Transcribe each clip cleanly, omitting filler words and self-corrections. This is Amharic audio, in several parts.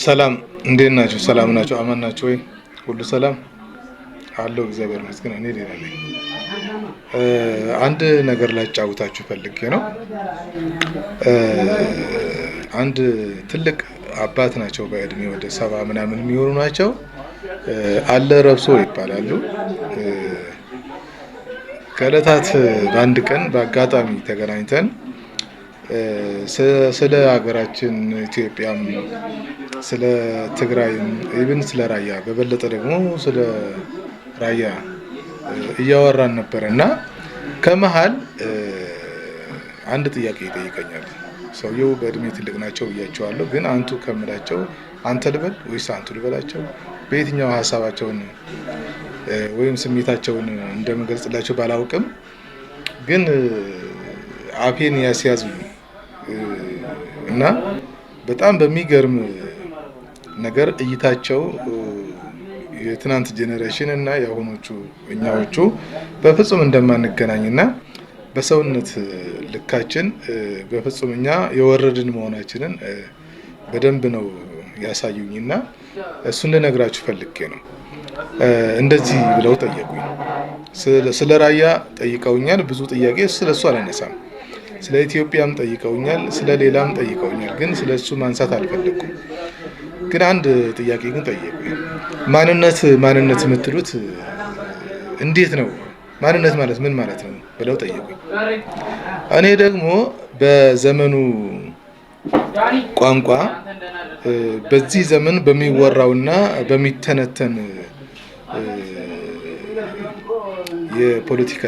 ሰላም እንዴት ናችሁ? ሰላም ናችሁ? አማን ናችሁ ወይ? ሁሉ ሰላም አለው። እግዚአብሔር ይመስገን እኔ ደህና ነኝ። አንድ ነገር ላጫውታችሁ ፈልጌ ነው። አንድ ትልቅ አባት ናቸው። በእድሜ ወደ 70 ምናምን የሚሆኑ ናቸው። አለ ረብሶ ይባላሉ። ከዕለታት በአንድ ቀን በአጋጣሚ ተገናኝተን ስለ ሀገራችን ኢትዮጵያም ስለ ትግራይም ኢቭን ስለ ራያ በበለጠ ደግሞ ስለ ራያ እያወራን ነበር እና ከመሃል አንድ ጥያቄ ይጠይቀኛል። ሰውየው በእድሜ ትልቅ ናቸው ብያቸዋለሁ፣ ግን አንቱ ከምላቸው አንተ ልበል ወይስ አንቱ ልበላቸው በየትኛው ሀሳባቸውን ወይም ስሜታቸውን እንደምገልጽላቸው ባላውቅም ግን አፌን ያስያዙኝ እና በጣም በሚገርም ነገር እይታቸው የትናንት ጄኔሬሽን እና የአሁኖቹ እኛዎቹ በፍጹም እንደማንገናኝና በሰውነት ልካችን በፍጹም እኛ የወረድን መሆናችንን በደንብ ነው ያሳዩኝና እሱን ልነግራችሁ ፈልጌ ነው። እንደዚህ ብለው ጠየቁኝ። ስለ ራያ ጠይቀውኛል። ብዙ ጥያቄ ስለሱ አላነሳም። ስለ ኢትዮጵያም ጠይቀውኛል፣ ስለ ሌላም ጠይቀውኛል። ግን ስለሱ ማንሳት አልፈለኩም። ግን አንድ ጥያቄ ግን ጠየቁኝ። ማንነት የምትሉት እንዴት ነው? ማንነት ማለት ምን ማለት ነው ብለው ጠየቁኝ። እኔ ደግሞ በዘመኑ ቋንቋ በዚህ ዘመን በሚወራውና በሚተነተን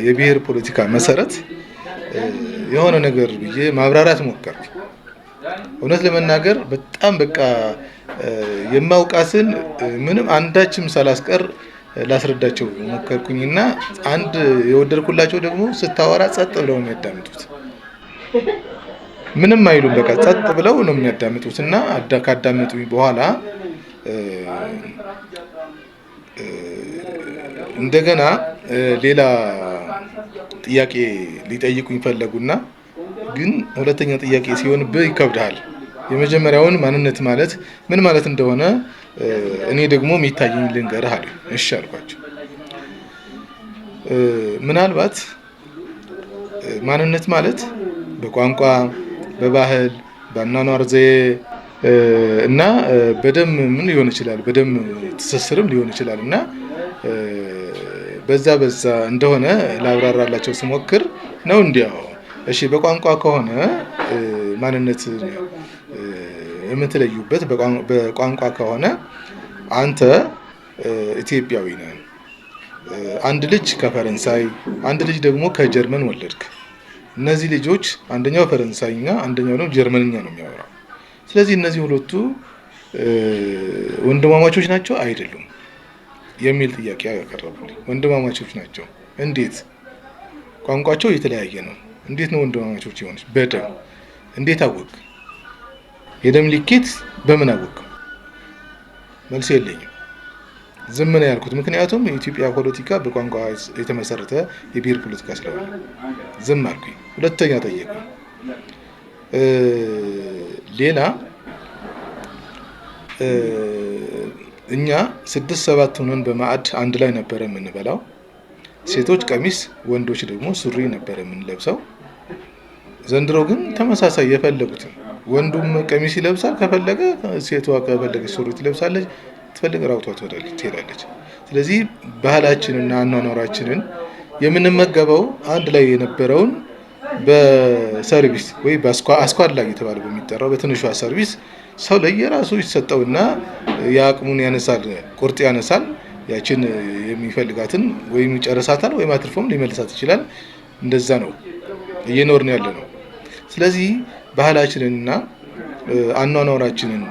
የብሔር ፖለቲካ መሰረት የሆነ ነገር ብዬ ማብራራት ሞከርኩ። እውነት ለመናገር በጣም በቃ የማውቃትን ምንም አንዳችም ሳላስቀር ላስረዳቸው ሞከርኩኝና አንድ የወደድኩላቸው ደግሞ ስታወራ ጸጥ ብለው ነው የሚያዳምጡት። ምንም አይሉም፣ በቃ ጸጥ ብለው ነው የሚያዳምጡትና ካዳመጡኝ በኋላ እንደገና ሌላ ጥያቄ ሊጠይቁኝ ፈለጉና ግን ሁለተኛ ጥያቄ ሲሆን ይከብዳል። የመጀመሪያውን ማንነት ማለት ምን ማለት እንደሆነ እኔ ደግሞ የሚታየኝ ልንገርህ አሉኝ። እሺ አልኳቸው። ምናልባት ማንነት ማለት በቋንቋ፣ በባህል፣ በአኗኗር ዘዬ እና በደም ምን ሊሆን ይችላል፣ በደም ትስስርም ሊሆን ይችላል እና በዛ እንደሆነ ላብራራላቸው ስሞክር ነው እንዲያው እሺ በቋንቋ ከሆነ ማንነት የምትለዩበት በቋንቋ ከሆነ አንተ ኢትዮጵያዊ ነህ። አንድ ልጅ ከፈረንሳይ አንድ ልጅ ደግሞ ከጀርመን ወለድክ። እነዚህ ልጆች አንደኛው ፈረንሳይኛ አንደኛው ደግሞ ጀርመንኛ ነው የሚያወራው። ስለዚህ እነዚህ ሁለቱ ወንድማማቾች ናቸው አይደሉም የሚል ጥያቄ ያቀረቡልኝ። ወንድማማቾች ናቸው። እንዴት? ቋንቋቸው የተለያየ ነው። እንዴት ነው ወንድማማቾች የሆኑት? በደም። እንዴት አወቅ? የደም ልኬት በምን አወቅ? መልስ የለኝም። ዝም ነው ያልኩት። ምክንያቱም የኢትዮጵያ ፖለቲካ በቋንቋ የተመሰረተ የብሔር ፖለቲካ ስለሆነ ዝም አልኩኝ። ሁለተኛ ጠየቁኝ። ሌላ እኛ 6-7 ሆነን በማዕድ አንድ ላይ ነበረ የምንበላው። ሴቶች ቀሚስ፣ ወንዶች ደግሞ ሱሪ ነበረ የምንለብሰው። ዘንድሮ ግን ተመሳሳይ የፈለጉትን ወንዱም ቀሚስ ይለብሳል፣ ከፈለገ ሴቷ ከፈለገች ሱሪ ትለብሳለች፣ ትፈልግ ራውቷ ትሄዳለች። ስለዚህ ባህላችንና አኗኗራችንን የምንመገበው አንድ ላይ የነበረውን በሰርቪስ ወይ በአስኳድ ላይ የተባለ በሚጠራው በትንሿ ሰርቪስ ሰው ለየራሱ ይሰጠውና የአቅሙን ያነሳል፣ ቁርጥ ያነሳል። ያችን የሚፈልጋትን ወይም ይጨርሳታል ወይም አትርፎም ሊመልሳት ይችላል። እንደዛ ነው እየኖርን ያለ ነው። ስለዚህ ባህላችንና አኗኗራችንን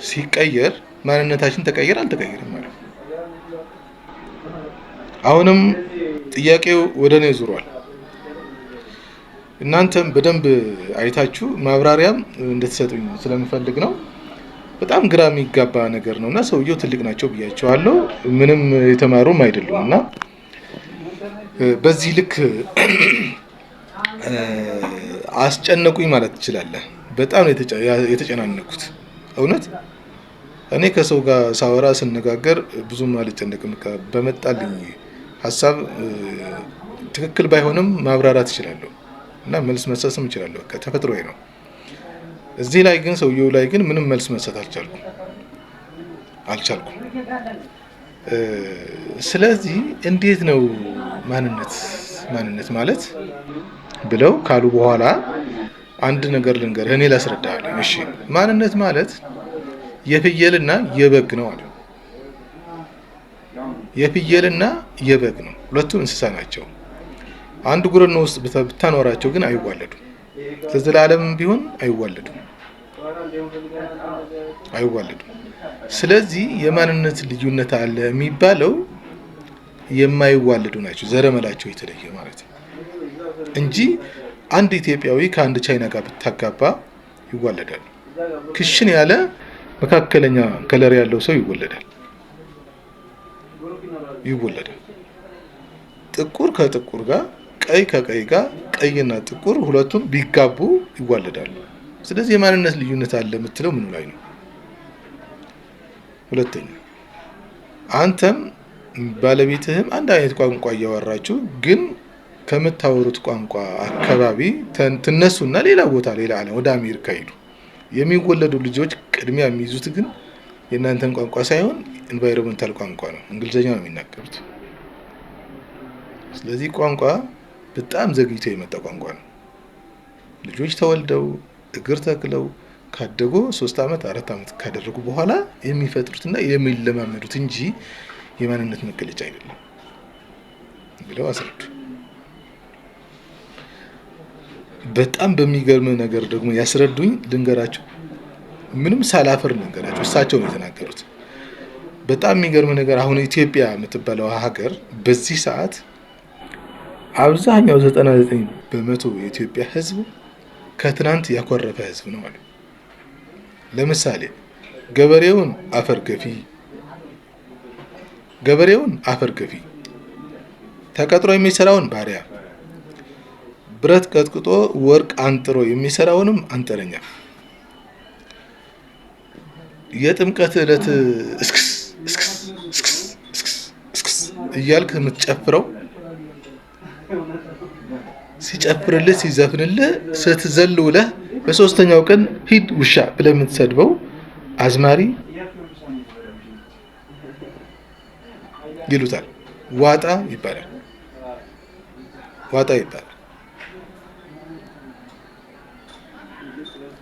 ሲቀየር ማንነታችን ተቀየረ አልተቀየረም ማለት። አሁንም ጥያቄው ወደ እኔ ዙሯል። እናንተም በደንብ አይታችሁ ማብራሪያም እንድትሰጡኝ ስለምፈልግ ነው። በጣም ግራ የሚጋባ ነገር ነውና ሰውየው ትልቅ ናቸው ብያቸዋለሁ። ምንም የተማሩም አይደሉምና በዚህ ልክ አስጨነቁኝ ማለት ትችላለህ። በጣም የተጨናነኩት እውነት። እኔ ከሰው ጋር ሳወራ ስነጋገር ብዙም አልጨነቅም። በመጣልኝ ሀሳብ ትክክል ባይሆንም ማብራራት እችላለሁ እና መልስ መስጠትም እችላለሁ። በቃ ተፈጥሮዬ ነው። እዚህ ላይ ግን ሰውየው ላይ ግን ምንም መልስ መስጠት አልቻልኩም። ስለዚህ እንዴት ነው ማንነት ማለት ብለው ካሉ በኋላ አንድ ነገር ልንገርህ፣ እኔ ላስረዳሃለሁ። እሺ፣ ማንነት ማለት የፍየልና የበግ ነው አለ። የፍየልና የበግ ነው፣ ሁለቱም እንስሳ ናቸው። አንድ ጉረኖ ውስጥ ብታኖራቸው ግን አይዋለዱም። ለዘላለምም ቢሆን አይዋለዱም። ስለዚህ የማንነት ልዩነት አለ የሚባለው የማይዋለዱ ናቸው፣ ዘረመላቸው የተለየ ማለት ነው እንጂ አንድ ኢትዮጵያዊ ከአንድ ቻይና ጋር ብታጋባ ይዋለዳል። ክሽን ያለ መካከለኛ ከለር ያለው ሰው ይወለዳል። ጥቁር ከጥቁር ጋር፣ ቀይ ከቀይ ጋር፣ ቀይና ጥቁር ሁለቱም ቢጋቡ ይዋለዳሉ። ስለዚህ የማንነት ልዩነት አለ የምትለው ምኑ ላይ ነው? ሁለተኛ አንተም ባለቤትህም አንድ አይነት ቋንቋ እያወራችሁ ግን ከምታወሩት ቋንቋ አካባቢ ትነሱና ሌላ ቦታ ሌላ ዓለም ወደ አሜሪካ ሄዱ። የሚወለዱ ልጆች ቅድሚያ የሚይዙት ግን የእናንተን ቋንቋ ሳይሆን ኢንቫይሮንመንታል ቋንቋ ነው። እንግሊዝኛ ነው የሚናገሩት። ስለዚህ ቋንቋ በጣም ዘግይቶ የመጣ ቋንቋ ነው። ልጆች ተወልደው እግር ተክለው ካደጉ 3 ዓመት 4 ዓመት ካደረጉ በኋላ የሚፈጥሩትና የሚለማመዱት እንጂ የማንነት መገለጫ አይደለም ብለው አስረዱ። በጣም በሚገርም ነገር ደግሞ ያስረዱኝ ልንገራቸው። ምንም ሳላፈር ልንገራቸው፣ እሳቸው ነው የተናገሩት። በጣም የሚገርም ነገር አሁን ኢትዮጵያ የምትባለው ሀገር በዚህ ሰዓት አብዛኛው 99% የኢትዮጵያ ሕዝብ ከትናንት ያኮረፈ ሕዝብ ነው ማለት። ለምሳሌ ገበሬውን አፈር ገፊ፣ ተቀጥሮ የሚሰራውን ባሪያ፣ ብረት ቀጥቅጦ ወርቅ አንጥሮ የሚሰራውንም አንጥረኛ፣ የጥምቀት ዕለት እስክስ እያልክ የምትጨፍረው ሲጨፍርልህ ሲዘፍንልህ ስትዘል ውለህ በሶስተኛው ቀን ሂድ ውሻ ብለህ የምትሰድበው አዝማሪ ይሉታል። ዋጣ ይባላል።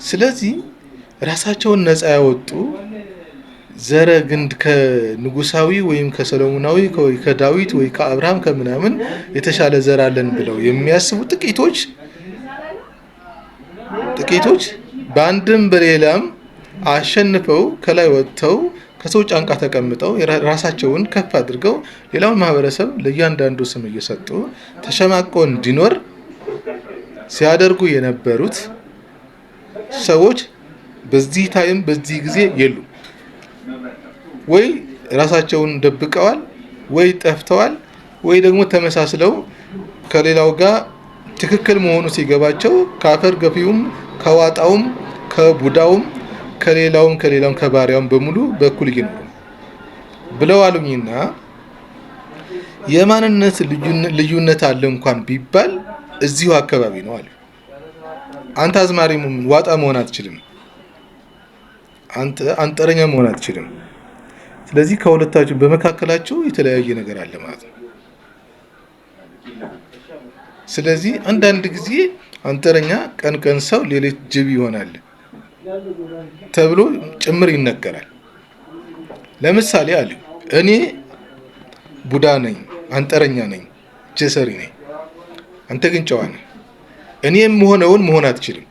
ስለዚህ ራሳቸውን ነፃ ያወጡ ዘረ ግንድ ከንጉሳዊ ወይም ከሰሎሞናዊ ወይ ከዳዊት ወይ ከአብርሃም ከምናምን የተሻለ ዘር አለን ብለው የሚያስቡ ጥቂቶች በአንድም በሌላም አሸንፈው ከላይ ወጥተው ከሰው ጫንቃ ተቀምጠው ራሳቸውን ከፍ አድርገው ሌላውን ማህበረሰብ ለእያንዳንዱ ስም እየሰጡ ተሸማቀው እንዲኖር ሲያደርጉ የነበሩት ሰዎች በዚህ ታይም በዚህ ጊዜ የሉ። ወይ ራሳቸውን ደብቀዋል፣ ወይ ጠፍተዋል፣ ወይ ደግሞ ተመሳስለው ከሌላው ጋር ትክክል መሆኑ ሲገባቸው ከአፈር ገፊውም ከዋጣውም ከቡዳውም ከሌላውም ከባሪያውም በሙሉ በኩል ይኖሩ ብለው አሉኝና የማንነት ልዩነት አለ እንኳን ቢባል እዚሁ አካባቢ ነው አሉ። አንተ አዝማሪም ዋጣ መሆን አትችልም፣ አንተ አንጠረኛ መሆን አትችልም። ስለዚህ ከሁለታችሁ በመካከላችሁ የተለያየ ነገር አለ ማለት ነው። ስለዚህ አንዳንድ ጊዜ አንጠረኛ ቀን ሰው ሌሊት ጅብ ይሆናል ተብሎ ጭምር ይነገራል። ለምሳሌ አለ እኔ ቡዳ ነኝ፣ አንጠረኛ ነኝ፣ ጀሰሪ ነኝ፣ አንተ ግን ጨዋ ነህ። እኔ የምሆነውን መሆን አትችልም።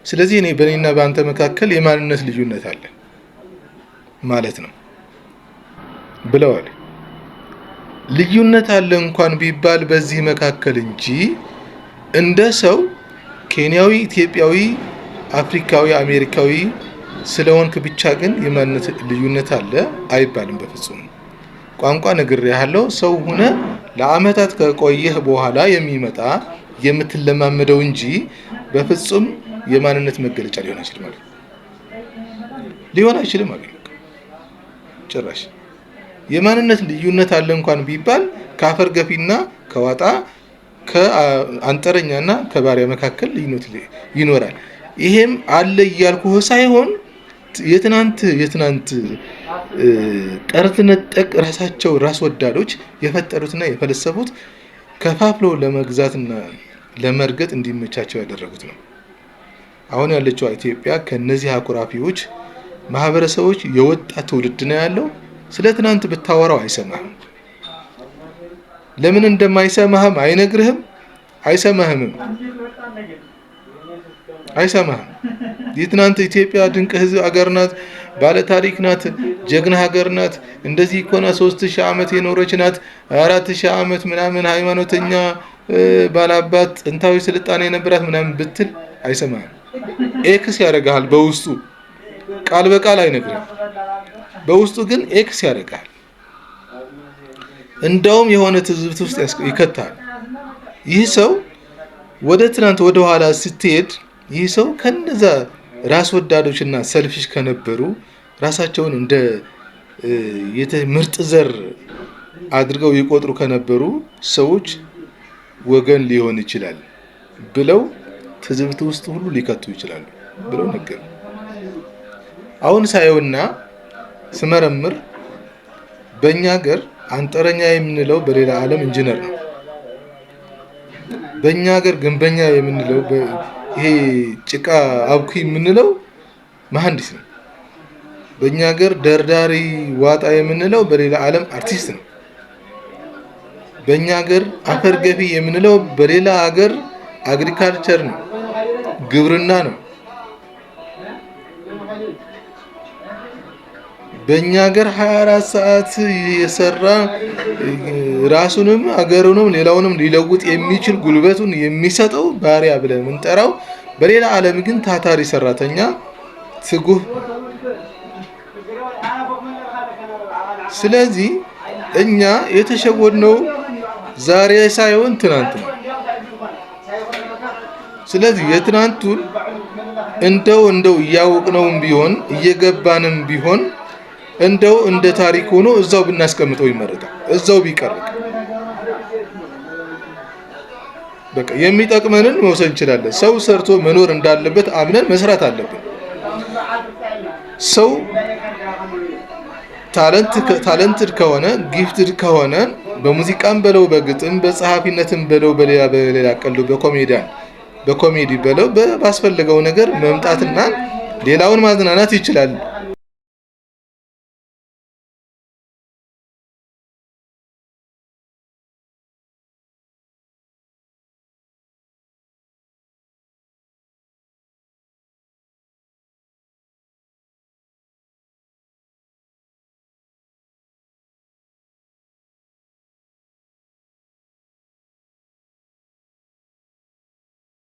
ስለዚህ እኔ በእኔና በአንተ መካከል የማንነት ልዩነት አለ ማለት ነው ብለዋል። ልዩነት አለ እንኳን ቢባል በዚህ መካከል እንጂ እንደ ሰው ኬንያዊ፣ ኢትዮጵያዊ፣ አፍሪካዊ፣ አሜሪካዊ ስለሆንክ ብቻ ግን የማንነት ልዩነት አለ አይባልም በፍጹም። ቋንቋ ነግሬሃለሁ። ሰው ሆነ ለአመታት ከቆየህ በኋላ የሚመጣ የምትለማመደው እንጂ በፍጹም የማንነት መገለጫ ሊሆን አይችልም ማለት ሊሆን አይችልም ማለት ጭራሽ የማንነት ልዩነት አለ እንኳን ቢባል ከአፈር ገፊና ከዋጣ ከአንጠረኛና ከባሪያ መካከል ልዩነት ይኖራል። ይሄም አለ እያልኩህ ሳይሆን የትናንት ጠርዝ ነጠቅ ራሳቸው ራስ ወዳዶች የፈጠሩትና የፈለሰፉት ከፋፍለው ለመግዛትና ለመርገጥ እንዲመቻቸው ያደረጉት ነው። አሁን ያለችው ኢትዮጵያ ከነዚህ አኩራፊዎች ማህበረሰቦች የወጣ ትውልድ ነው ያለው። ስለ ትናንት ብታወራው አይሰማህም። ለምን እንደማይሰማህም አይነግርህም፣ አይሰማህም። የትናንት ኢትዮጵያ ድንቅ ህዝብ አገር ናት፣ ባለ ታሪክ ናት፣ ጀግና ሀገር ናት፣ እንደዚህ ኮና 3000 ዓመት የኖረች ናት፣ 4000 ዓመት ምናምን ሃይማኖተኛ ባላባት ጥንታዊ ስልጣኔ የነበራት ምናምን ብትል አይሰማህም። ኤክስ ያደርጋል በውስጡ ቃል በቃል አይነግርህም። በውስጡ ግን ኤክስ ያደርጋል። እንደውም የሆነ ትዝብት ውስጥ ይከታል። ይህ ሰው ወደ ትናንት ወደ ኋላ ስትሄድ ይህ ሰው ከነዛ ራስ ወዳዶችና ሰልፊሽ ከነበሩ ራሳቸውን እንደ ምርጥ ዘር አድርገው ይቆጥሩ ከነበሩ ሰዎች ወገን ሊሆን ይችላል ብለው ትዝብት ውስጥ ሁሉ ሊከቱ ይችላሉ ብለው ነገር አሁን ሳየውና ስመረምር በእኛ ሀገር አንጠረኛ የምንለው በሌላ ዓለም ኢንጂነር ነው። በእኛ ሀገር ግንበኛ የምንለው ይሄ ጭቃ አብኩ የምንለው መሐንዲስ ነው። በእኛ ሀገር ደርዳሪ ዋጣ የምንለው በሌላ ዓለም አርቲስት ነው። በእኛ ሀገር አፈር ገፊ የምንለው በሌላ ሀገር አግሪካልቸር ነው፣ ግብርና ነው። በእኛ ሀገር 24 ሰዓት የሰራ ራሱንም አገሩንም ሌላውንም ሊለውጥ የሚችል ጉልበቱን የሚሰጠው ባሪያ ብለን የምንጠራው፣ በሌላ ዓለም ግን ታታሪ ሰራተኛ ትጉህ። ስለዚህ እኛ የተሸወድነው ዛሬ ሳይሆን ትናንት ነው። ስለዚህ የትናንቱን እንደው እያወቅነውም ቢሆን እየገባንም ቢሆን እንደው እንደ ታሪክ ሆኖ እዛው ብናስቀምጠው ይመረጣል። እዛው ቢቀር በቃ የሚጠቅመንን መውሰድ እንችላለን። ሰው ሰርቶ መኖር እንዳለበት አምነን መስራት አለብን። ሰው ታለንትድ ከሆነ ጊፍትድ ከሆነ በሙዚቃም በለው በግጥም በጸሐፊነትም በለው በሌላ ቀልዶ በኮሜዲ በለው ባስፈልገው ነገር መምጣትና ሌላውን ማዝናናት ይችላል።